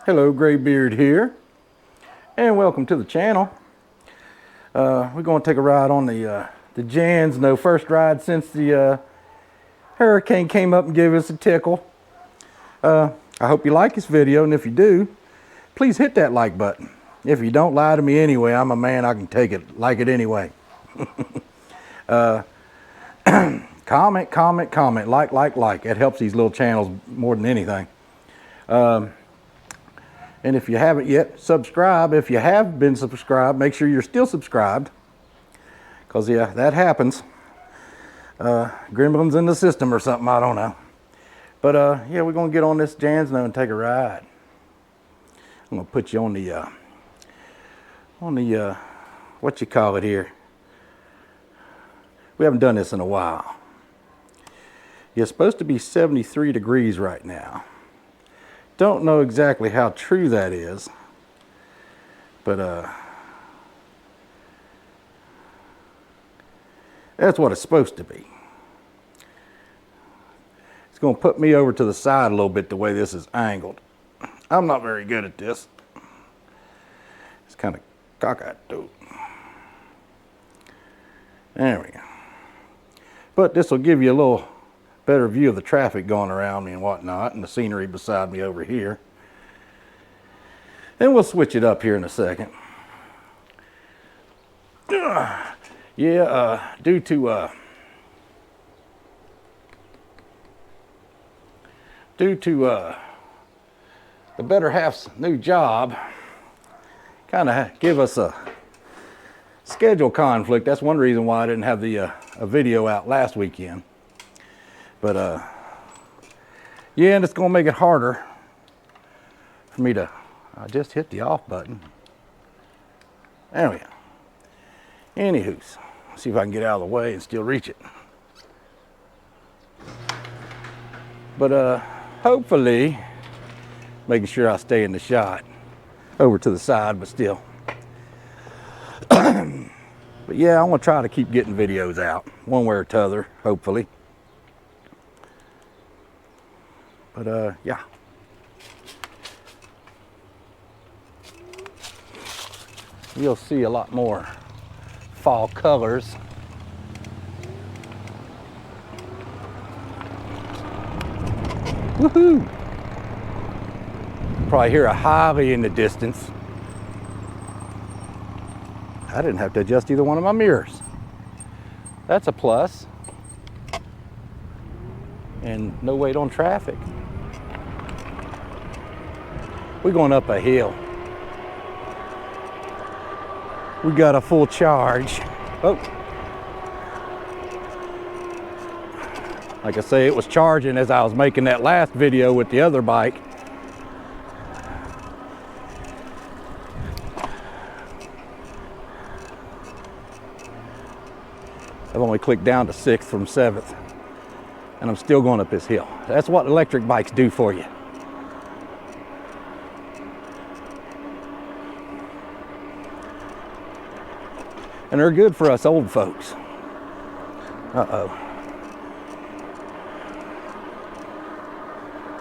Hello, Graybeard here, and welcome to the channel. We're going to take a ride on the Jansno, first ride since the hurricane came up and gave us a tickle. I hope you like this video, and if you do, please hit that like button. If you don't, lie to me anyway. I'm a man, I can take it, like it anyway. Comment, like. It helps these little channels more than anything. And if you haven't yet, subscribe. If you have been subscribed, make sure you're still subscribed. Because, yeah, that happens. Gremlins in the system or something, I don't know. But, yeah, we're going to get on this Jansno and take a ride. I'm going to put you on the, what you call it here. We haven't done this in a while. It's supposed to be 73 degrees right now. Don't know exactly how true that is, but that's what it's supposed to be. It's going to put me over to the side a little bit the way this is angled. I'm not very good at this. It's kind of cockeyed. There we go. But this will give you a little better view of the traffic going around me and whatnot, and the scenery beside me over here. And we'll switch it up here in a second. Yeah, due to the better half's new job, kind of give us a schedule conflict. That's one reason why I didn't have the a video out last weekend. But yeah, and it's gonna make it harder for me to, I just hit the off button. There we go. Anywho's, see if I can get out of the way and still reach it. But hopefully, making sure I stay in the shot. Over to the side, but still. But yeah, I'm gonna try to keep getting videos out, one way or t'other, hopefully. But yeah. You'll see a lot more fall colors. Woohoo! Probably hear a highway in the distance. I didn't have to adjust either one of my mirrors. That's a plus. And no weight on traffic. We're going up a hill. We got a full charge. Oh. Like I say, it was charging as I was making that last video with the other bike. I've only clicked down to 6th from 7th. And I'm still going up this hill. That's what electric bikes do for you. And they're good for us old folks. Uh-oh.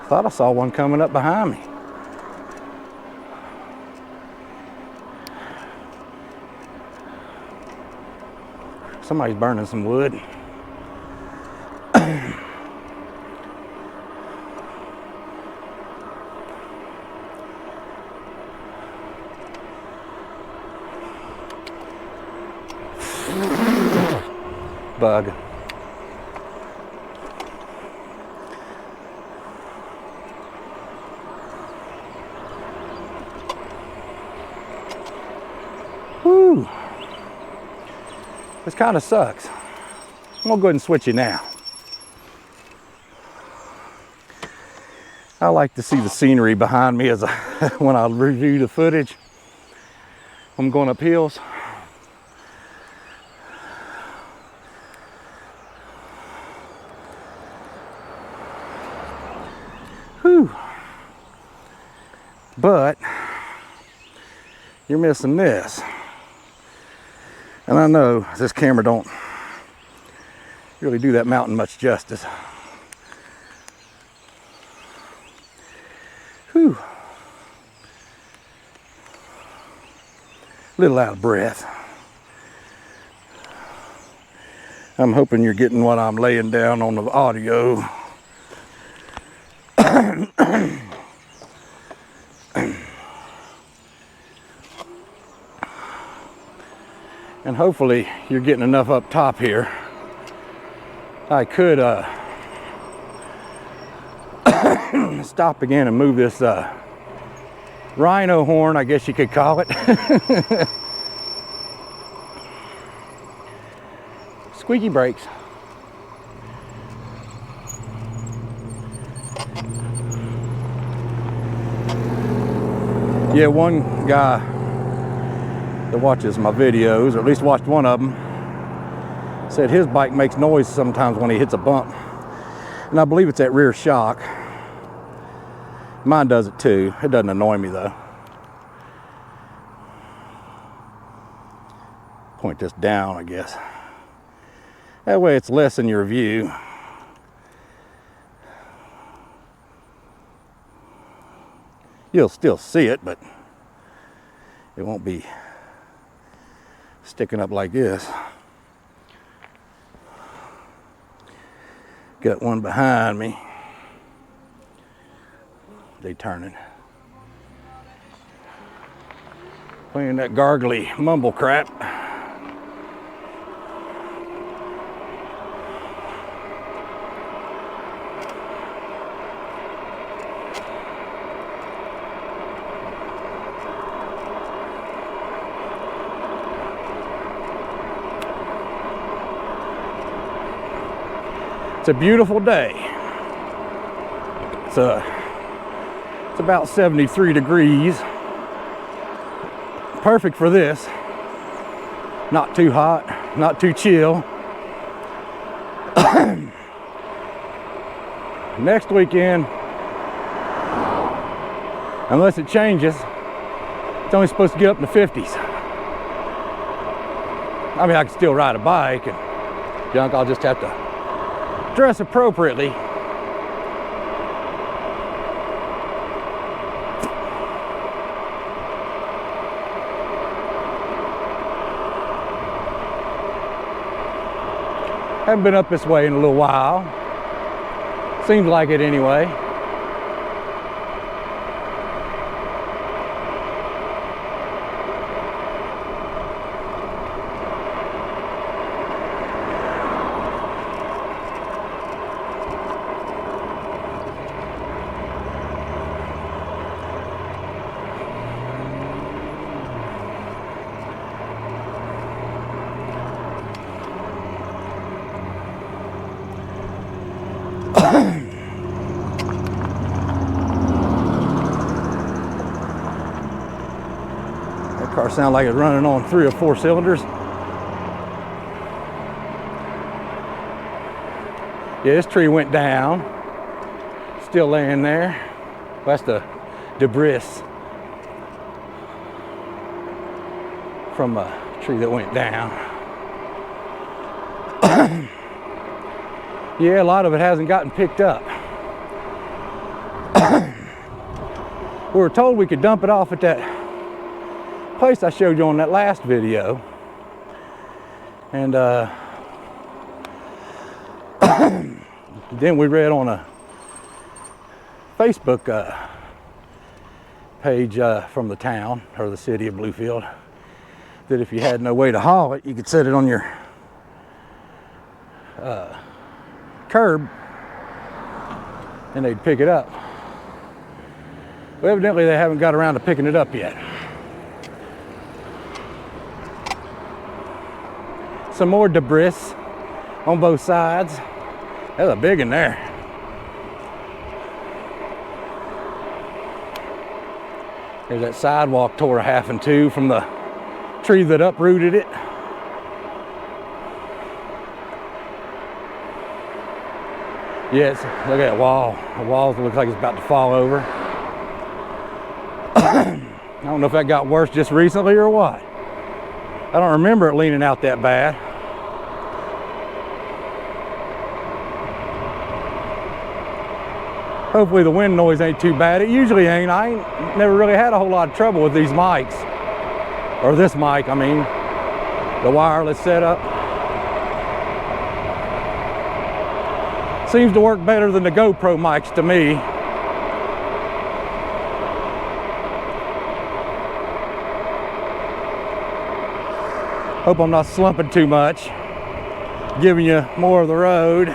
Thought I saw one coming up behind me. Somebody's burning some wood. Bug. Whew. This kind of sucks. I'm gonna go ahead and switch it now. I like to see the scenery behind me as when I review the footage. I'm going up hills. Whew. But you're missing this. And I know this camera don't really do that mountain much justice. Whew. little out of breath. I'm hoping you're getting what I'm laying down on the audio. And hopefully you're getting enough up top here. I could stop again and move this rhino horn, I guess you could call it. Squeaky brakes. Yeah, one guy that watches my videos, or at least watched one of them, said his bike makes noise sometimes when he hits a bump. And I believe it's that rear shock. Mine does it too. It doesn't annoy me though. Point this down, I guess. That way it's less in your view. You'll still see it, but it won't be sticking up like this. Got one behind me. They turning. Playing that gargly mumble crap. It's a beautiful day. It's about 73 degrees. Perfect for this. Not too hot, not too chill. Next weekend, unless it changes, it's only supposed to get up in the 50s. I mean, I can still ride a bike and junk. I'll just have to dress appropriately. Haven't been up this way in a little while. Seems like it anyway. That car sounds like it's running on 3 or 4 cylinders. Yeah, this tree went down. Still laying there. That's the debris from a tree that went down. Yeah, a lot of it hasn't gotten picked up. We were told we could dump it off at that place I showed you on that last video. And then we read on a Facebook page from the town, or the city of Bluefield, that if you had no way to haul it, you could set it on your curb and they'd pick it up. Well, evidently they haven't got around to picking it up yet. Some more debris on both sides. There's a big in there. There's that sidewalk tore a half in two from the tree that uprooted it. Yes, look at that wall. The wall looks like it's about to fall over. I don't know if that got worse just recently or what. I don't remember it leaning out that bad. Hopefully the wind noise ain't too bad. It usually ain't. I ain't never really had a whole lot of trouble with these mics. or this mic, I mean, the wireless setup. Seems to work better than the GoPro mics to me. Hope I'm not slumping too much, giving you more of the road.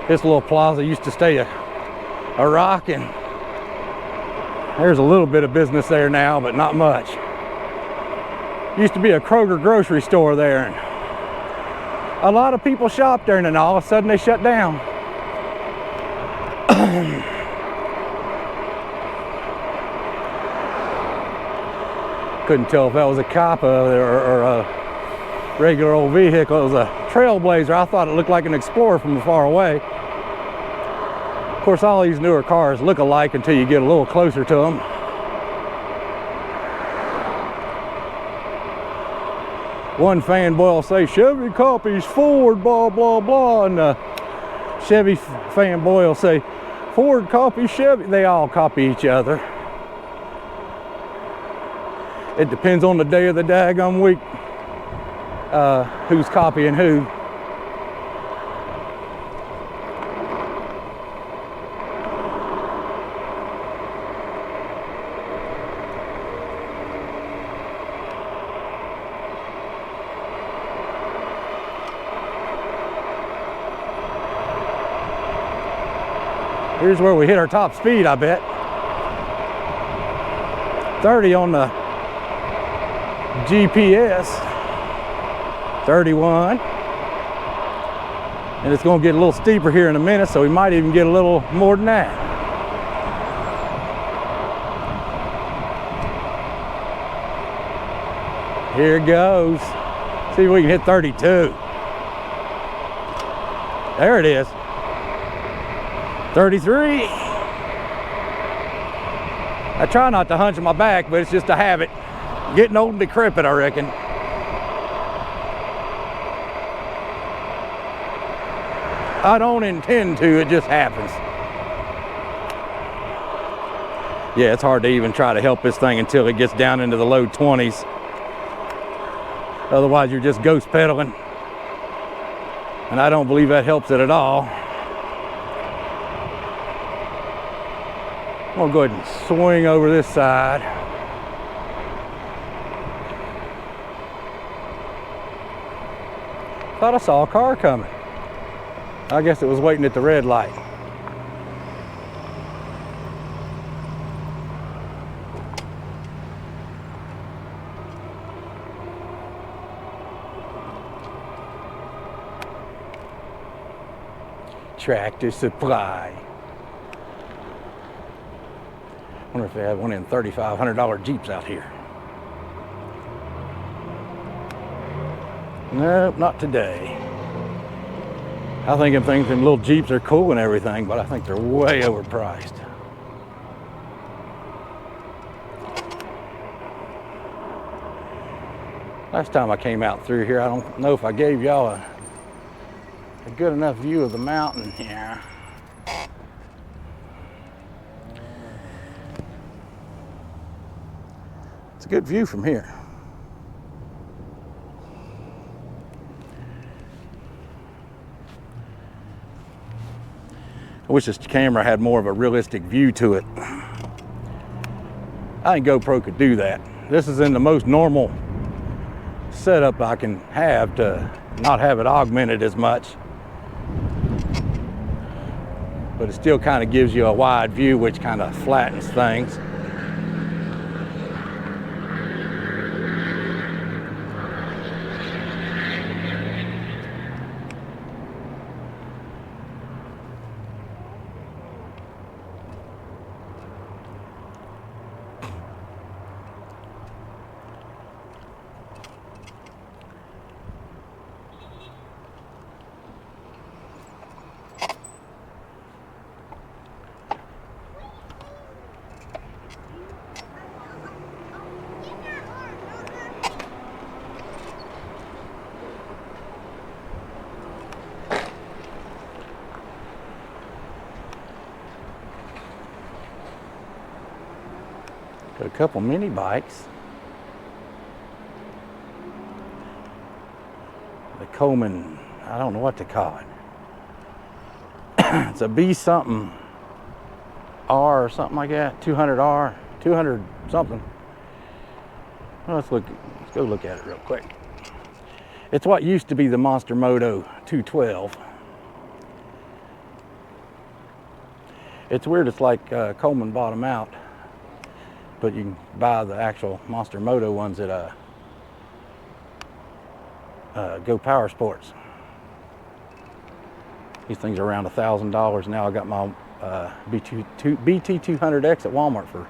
This little plaza used to stay a rock, and there's a little bit of business there now, but not much. Used to be a Kroger grocery store there, and a lot of people shopped there, and then all of a sudden they shut down. Couldn't tell if that was a cop or a regular old vehicle. It was a Trailblazer. I thought it looked like an Explorer from far away. Of course, all these newer cars look alike until you get a little closer to them. One fanboy will say, Chevy copies Ford, blah, blah, blah. And the Chevy fanboy will say, Ford copies Chevy. They all copy each other. It depends on the day of the daggum week, who's copying who. Here's where we hit our top speed, I bet. 30 on the GPS. 31. And it's going to get a little steeper here in a minute, so we might even get a little more than that. Here it goes. See if we can hit 32. There it is. 33. I try not to hunch my back, but it's just a habit. Getting old and decrepit, I reckon. I don't intend to, it just happens. Yeah, it's hard to even try to help this thing until it gets down into the low 20s. Otherwise, you're just ghost pedaling. And I don't believe that helps it at all. I'm gonna go ahead and swing over this side. Thought I saw a car coming. I guess it was waiting at the red light. Tractor Supply. Wonder if they have one in $3,500 Jeeps out here. Nope, not today. I think them little Jeeps are cool and everything, but I think they're way overpriced. Last time I came out through here, I don't know if I gave y'all a good enough view of the mountain here. It's a good view from here. I wish this camera had more of a realistic view to it. I think GoPro could do that. This is in the most normal setup I can have to not have it augmented as much. But it still kind of gives you a wide view, which kind of flattens things. Got a couple mini bikes. The Coleman, I don't know what to call it. It's a B something R or something like that. 200R, 200 something. Well, let's go look at it real quick. It's what used to be the Monster Moto 212. It's weird, it's like Coleman bought them out, but you can buy the actual Monster Moto ones at Go Power Sports. These things are around $1,000 now. I got my BT200X at Walmart for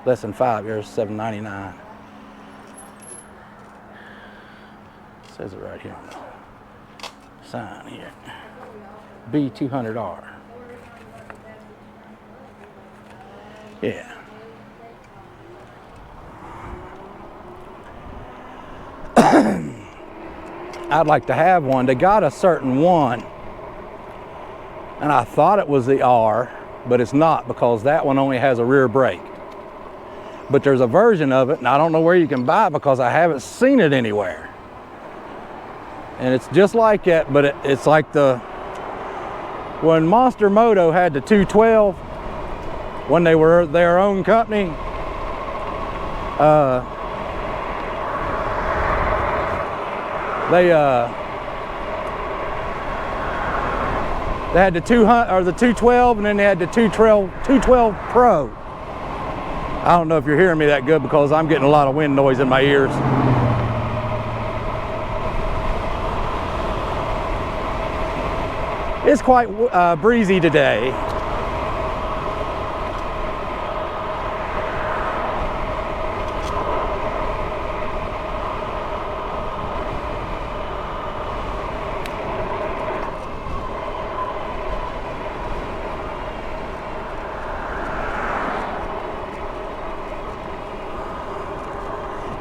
less than $5. Here's $7.99. Says it right here on the sign here. B200R. Yeah. I'd like to have one. They got a certain one, and I thought it was the R, but it's not, because that one only has a rear brake. But there's a version of it, and I don't know where you can buy it because I haven't seen it anywhere. And it's just like it, but it's like when Monster Moto had the 212, when they were their own company, they had the 200 or the 212, and then they had the 212 Pro. I don't know if you're hearing me that good because I'm getting a lot of wind noise in my ears. It's quite breezy today.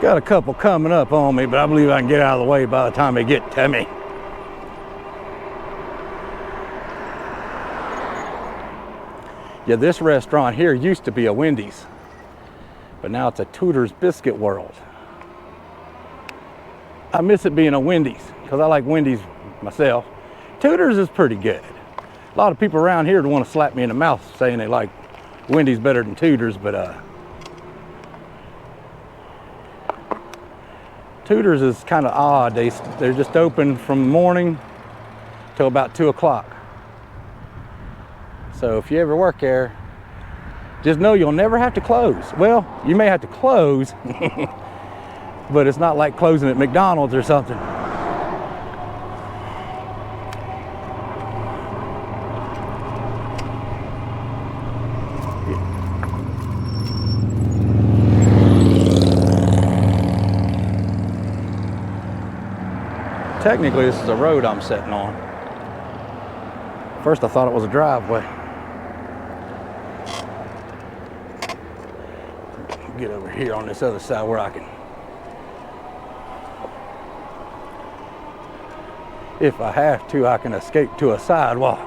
Got a couple coming up on me, but I believe I can get out of the way by the time they get to me. Yeah, this restaurant here used to be a Wendy's, but now it's a Tudor's Biscuit World. I miss it being a Wendy's because I like Wendy's myself. Tudor's is pretty good. A lot of people around here want to slap me in the mouth saying they like Wendy's better than Tudor's, but Tudor's is kind of odd. They're just open from morning till about 2 o'clock. So if you ever work there, just know you'll never have to close. Well, you may have to close, but it's not like closing at McDonald's or something. Technically, this is a road I'm sitting on. First, I thought it was a driveway. Get over here on this other side where I can, if I have to, I can escape to a sidewalk.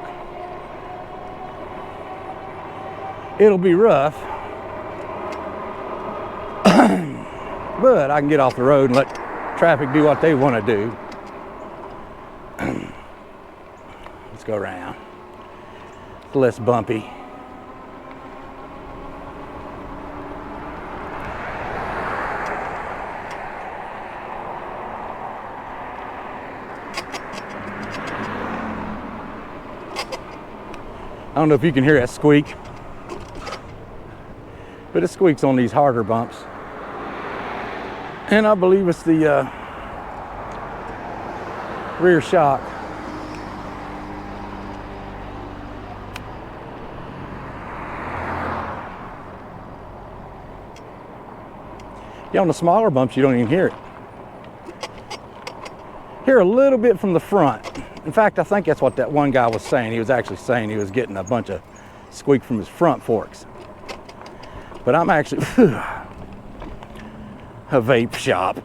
It'll be rough, but I can get off the road and let traffic do what they want to do. Let's go around. It's less bumpy. I don't know if you can hear that squeak, but it squeaks on these harder bumps. And I believe it's the rear shock. Yeah, on the smaller bumps, you don't even hear it. Hear a little bit from the front. In fact, I think that's what that one guy was saying. He was actually saying he was getting a bunch of squeak from his front forks. But I'm actually a vape shop.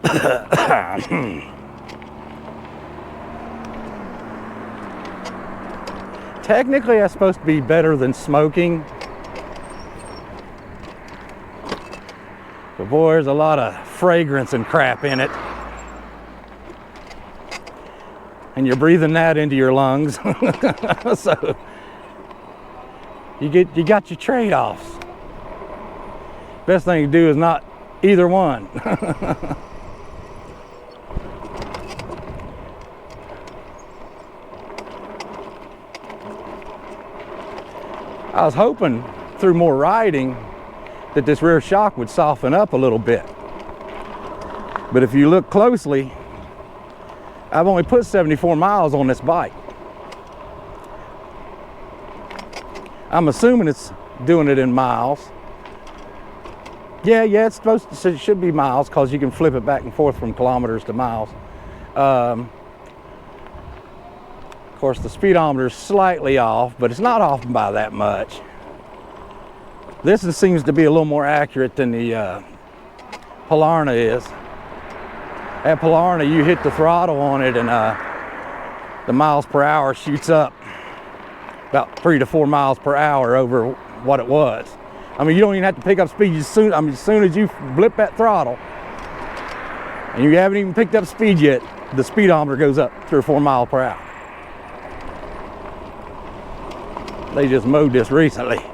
Technically, that's supposed to be better than smoking. But boy, there's a lot of fragrance and crap in it. And you're breathing that into your lungs. So you got your trade-offs. Best thing to do is not either one. I was hoping through more riding that this rear shock would soften up a little bit. But if you look closely, I've only put 74 miles on this bike. I'm assuming it's doing it in miles. Yeah, it's supposed to, it should be miles because you can flip it back and forth from kilometers to miles. Of course, the speedometer is slightly off, but it's not off by that much. This seems to be a little more accurate than the Polarna is. At Polarna, you hit the throttle on it and the miles per hour shoots up about 3 to 4 miles per hour over what it was. I mean, you don't even have to pick up speed as soon as you blip that throttle, and you haven't even picked up speed yet, the speedometer goes up 3 or 4 miles per hour. They just mowed this recently.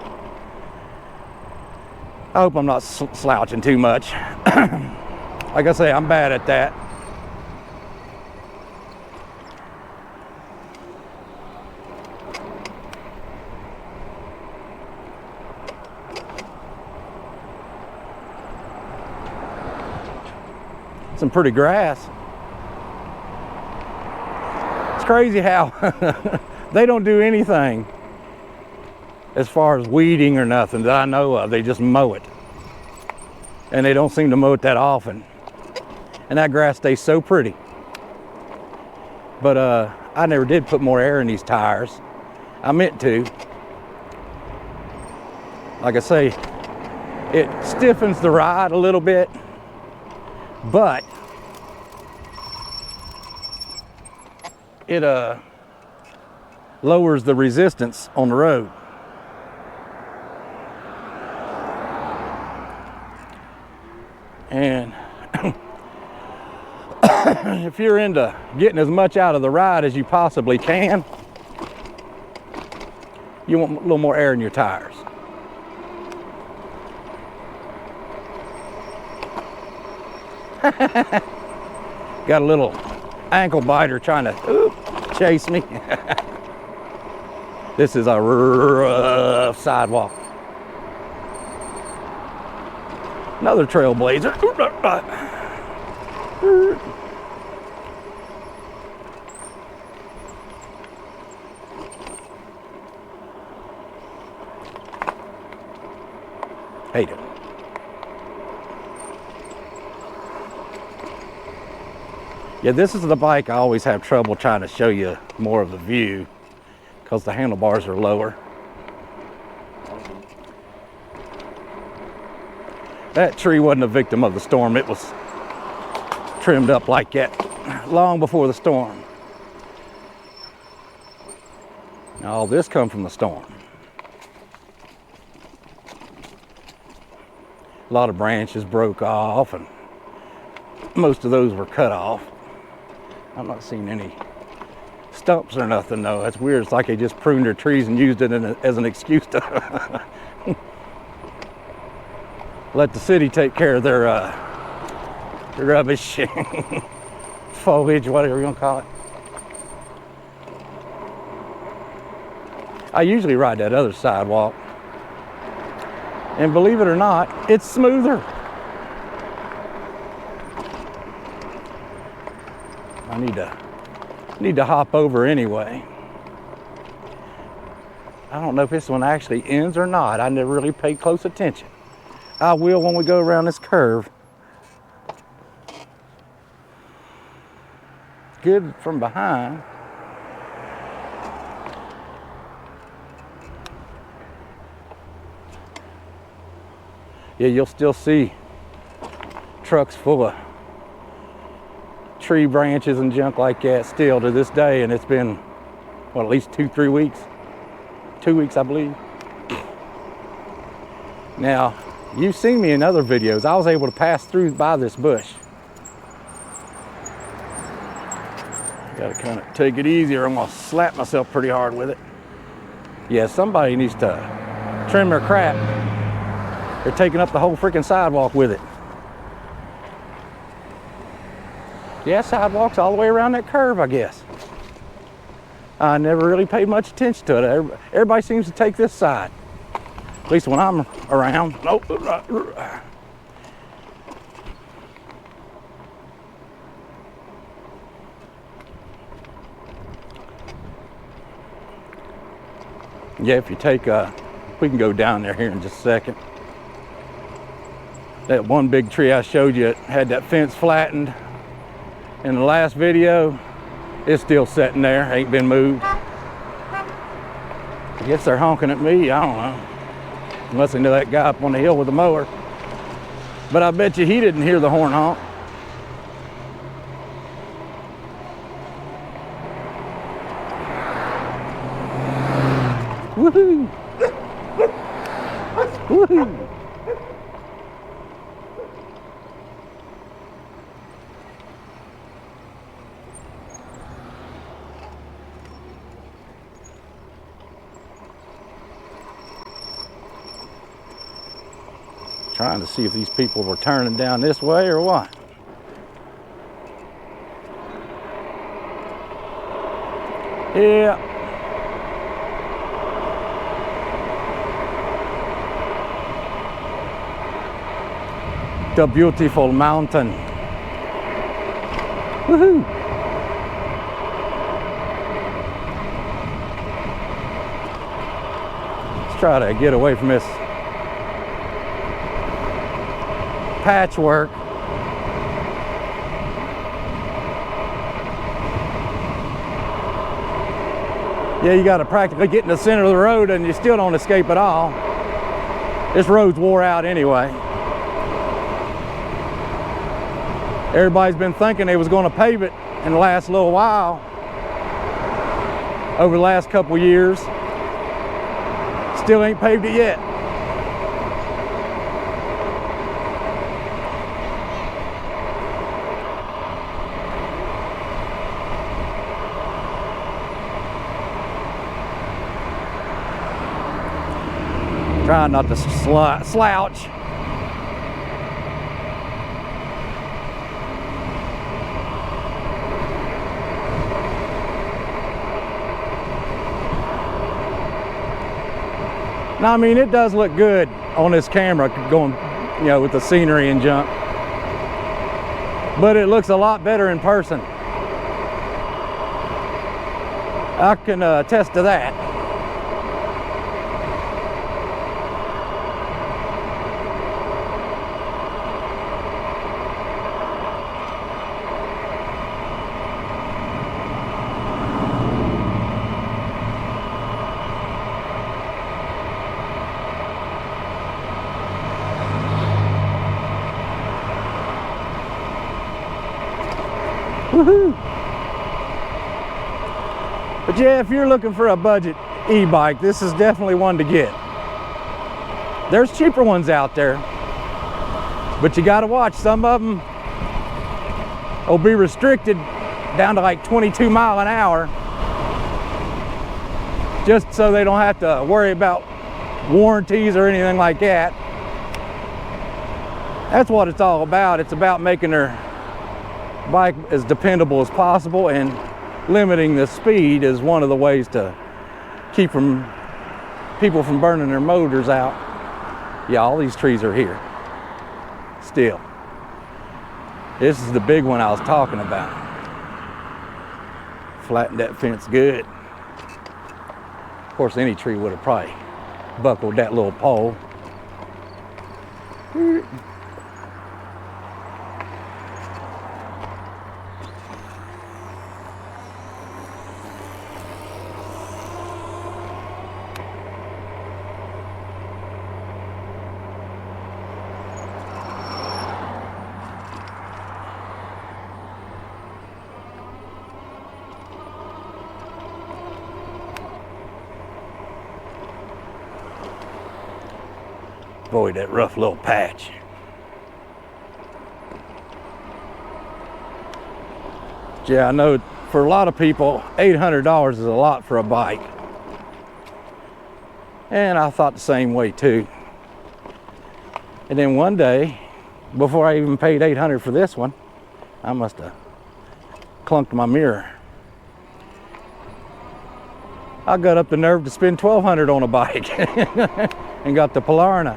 I hope I'm not slouching too much. Like I say, I'm bad at that. Some pretty grass. It's crazy how they don't do anything as far as weeding or nothing that I know of. They just mow it. And they don't seem to mow it that often. And that grass stays so pretty. But I never did put more air in these tires. I meant to. Like I say, it stiffens the ride a little bit, but it lowers the resistance on the road. And if you're into getting as much out of the ride as you possibly can, you want a little more air in your tires. Got a little ankle biter trying to chase me. This is a rough sidewalk. Another trailblazer. Hate it. Yeah, this is the bike I always have trouble trying to show you more of the view because the handlebars are lower. That tree wasn't a victim of the storm. It was trimmed up like that long before the storm. Now, all this come from the storm. A lot of branches broke off and most of those were cut off. I'm not seeing any stumps or nothing though. That's weird. It's like they just pruned their trees and used it as an excuse to let the city take care of their rubbish, foliage, whatever you want to call it. I usually ride that other sidewalk, and believe it or not, it's smoother. I need to hop over anyway. I don't know if this one actually ends or not. I never really paid close attention. I will when we go around this curve. Good from behind. Yeah, you'll still see trucks full of tree branches and junk like that still to this day, and it's been, well, at least 2-3 weeks. 2 weeks, I believe. Now, You've seen me in other videos. I was able to pass through by this bush. Gotta kind of take it easy or I'm gonna slap myself pretty hard with it. Yeah, somebody needs to trim their crap. They're taking up the whole freaking sidewalk with it. Yeah, sidewalks all the way around that curve, I guess. I never really paid much attention to it. Everybody seems to take this side. At least when I'm around. Nope. Yeah, if you take, we can go down there here in just a second. That one big tree I showed you had that fence flattened in the last video. It's still sitting there, ain't been moved. I guess they're honking at me, I don't know. Unless they know that guy up on the hill with the mower. But I bet you he didn't hear the horn honk. Woohoo! Woohoo! Trying to see if these people were turning down this way or what. Yeah. The beautiful mountain. Woohoo! Let's try to get away from this patchwork. Yeah, you got to practically get in the center of the road and you still don't escape at all. This road's wore out anyway. Everybody's been thinking they was going to pave it in the last little while. Over the last couple years. Still ain't paved it yet. Trying not to slouch. Now, I mean, it does look good on this camera going, you know, with the scenery and junk. But it looks a lot better in person. I can attest to that. Woohoo! But yeah, if you're looking for a budget e-bike, this is definitely one to get. There's cheaper ones out there, but you got to watch. Some of them will be restricted down to like 22 miles an hour, just so they don't have to worry about warranties or anything like that. That's what it's all about. It's about making their bike as dependable as possible, and limiting the speed is one of the ways to keep people from burning their motors out. Yeah, all these trees are here still. This is the big one I was talking about. Flattened that fence good. Of course, any tree would have probably buckled that little pole. Avoid that rough little patch. Yeah, I know for a lot of people, $800 is a lot for a bike. And I thought the same way too. And then one day, before I even paid $800 for this one, I must have clunked my mirror. I got up the nerve to spend $1,200 on a bike and got the Polarna.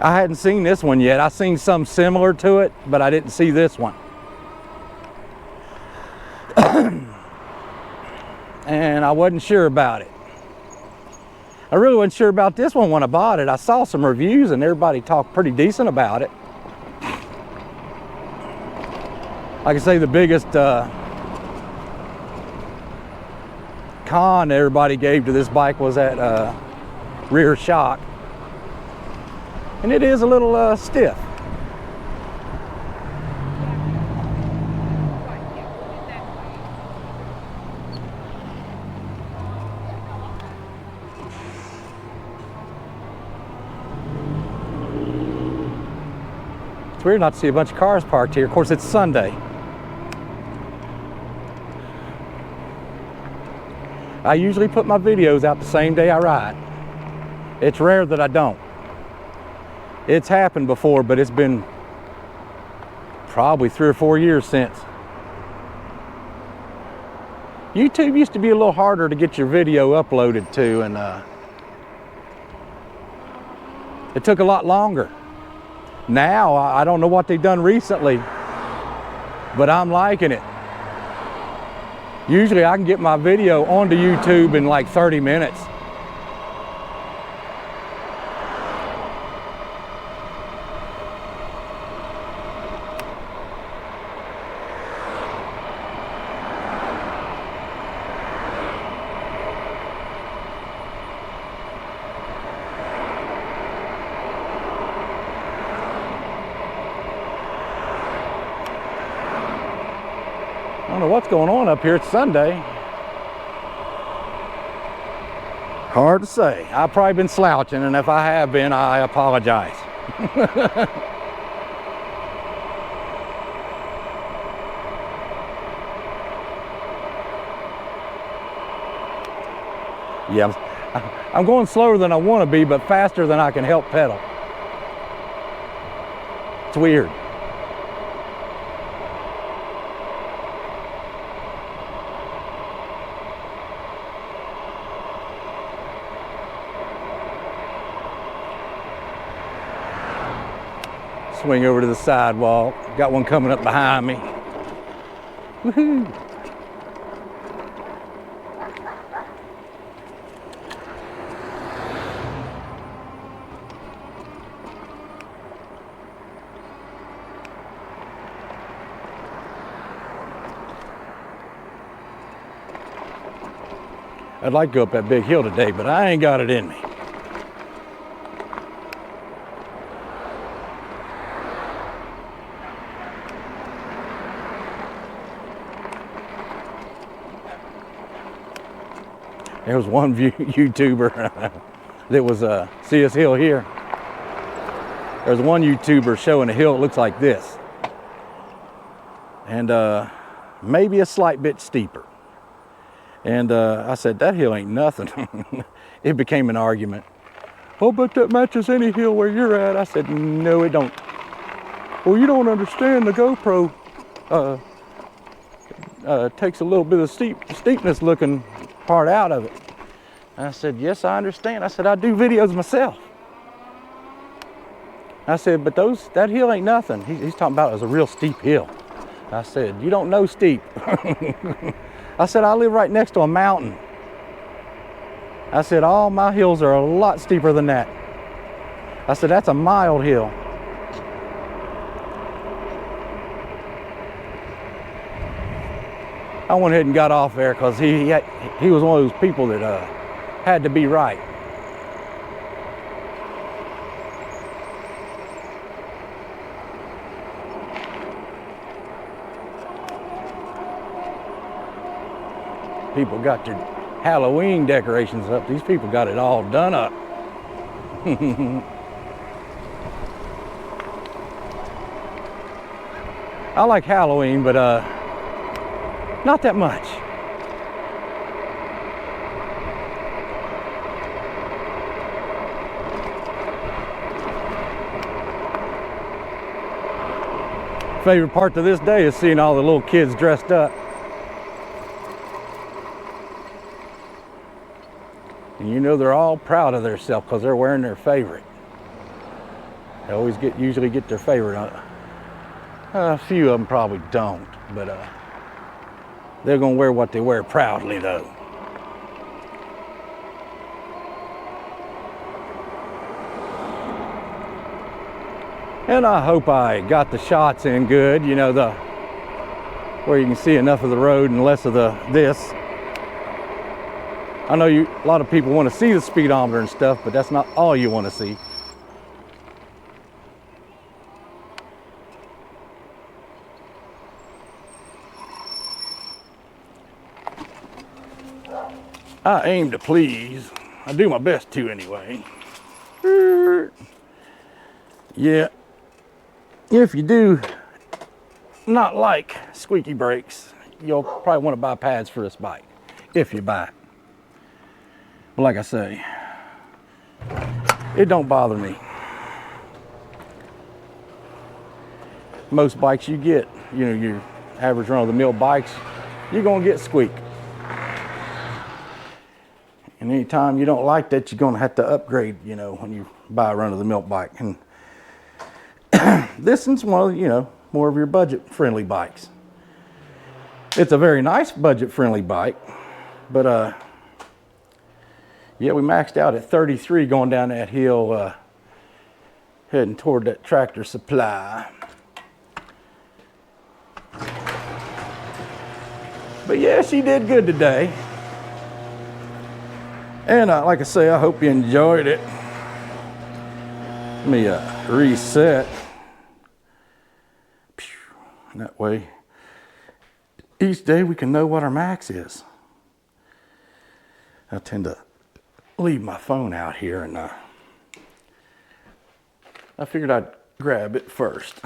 I hadn't seen this one yet. I seen some similar to it, but I didn't see this one. And I wasn't sure about it. I really wasn't sure about this one when I bought it. I saw some reviews and everybody talked pretty decent about it. Like I say, the biggest con everybody gave to this bike was that rear shock. And it is a little stiff. It's weird not to see a bunch of cars parked here. Of course, it's Sunday. I usually put my videos out the same day I ride. It's rare that I don't. It's happened before, but it's been probably 3 or 4 years since. YouTube used to be a little harder to get your video uploaded to, and it took a lot longer. Now, I don't know what they've done recently, but I'm liking it. Usually I can get my video onto YouTube in like 30 minutes. I don't know what's going on up here. It's Sunday. Hard to say. I've probably been slouching, and if I have been, I apologize. Yeah, I'm going slower than I want to be, but faster than I can help pedal. It's weird. Swing over to the sidewalk. Got one coming up behind me. Woohoo! I'd like to go up that big hill today, but I ain't got it in me. There was one YouTuber that was see this hill here. There's one YouTuber showing a hill that looks like this, and maybe a slight bit steeper. And I said, that hill ain't nothing. It became an argument. Oh, but that matches any hill where you're at. I said, no, it don't. Well, you don't understand. The GoPro takes a little bit of steepness looking part out of it. I said, yes, I understand. I said, I do videos myself. I said, but that hill ain't nothing. He's talking about it as a real steep hill. I said, you don't know steep. I said, I live right next to a mountain. I said, all my hills are a lot steeper than that. I said, that's a mild hill. I went ahead and got off there because he was one of those people that had to be right. People got their Halloween decorations up. These people got it all done up. I like Halloween, but not that much. Favorite part of this day is seeing all the little kids dressed up. And you know they're all proud of themselves because they're wearing their favorite. They always usually get their favorite. A few of them probably don't, but they're gonna wear what they wear proudly though. And I hope I got the shots in good, you know, where you can see enough of the road and less of this. I know a lot of people want to see the speedometer and stuff, but that's not all you want to see. I aim to please. I do my best to anyway. Yeah. If you do not like squeaky brakes, you'll probably want to buy pads for this bike, if you buy it. But like I say, it don't bother me. Most bikes you get, you know, your average run-of-the-mill bikes, you're gonna get squeak. And anytime you don't like that, you're gonna have to upgrade, you know, when you buy a run-of-the-mill bike. And this is one of, you know, more of your budget-friendly bikes. It's a very nice budget-friendly bike, but yeah, we maxed out at 33 going down that hill, heading toward that Tractor Supply. But yeah, she did good today. And like I say, I hope you enjoyed it. Let me reset. That way, each day we can know what our max is. I tend to leave my phone out here, and I figured I'd grab it first.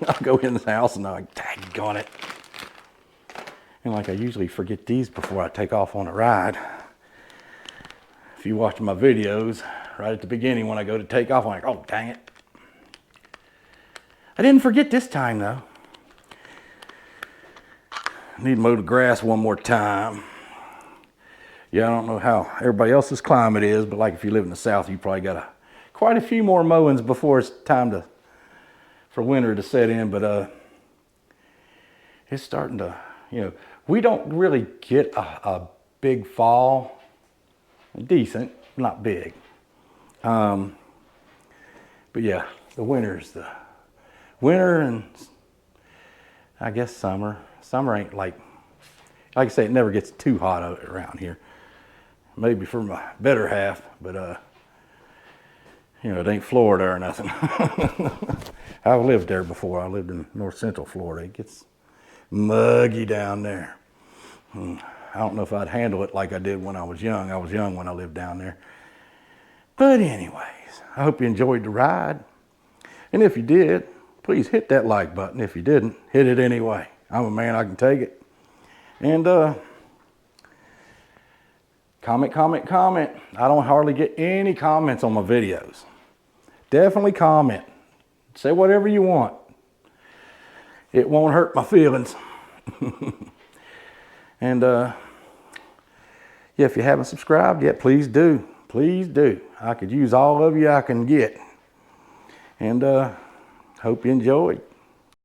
I'll go in the house and I'll daggone it. And like I usually forget these before I take off on a ride. If you watch my videos, right at the beginning when I go to take off, I'm like, oh, dang it. I didn't forget this time though. Need to mow the grass one more time. Yeah, I don't know how everybody else's climate is, but like if you live in the South, you probably got quite a few more mowings before it's time for winter to set in. But it's starting to, you know, we don't really get a big fall. Decent, not big. But yeah, the winter and I guess summer. Summer ain't like I say, it never gets too hot around here. Maybe for my better half, but you know, it ain't Florida or nothing. I've lived there before. I lived in north central Florida. It gets muggy down there. I don't know if I'd handle it like I did when I was young. I was young when I lived down there. But anyways, I hope you enjoyed the ride. And if you did, please hit that like button. If you didn't, hit it anyway. I'm a man, I can take it. And comment. I don't hardly get any comments on my videos. Definitely comment. Say whatever you want. It won't hurt my feelings. And yeah, if you haven't subscribed yet, please do. Please do. I could use all of you I can get. And hope you enjoyed.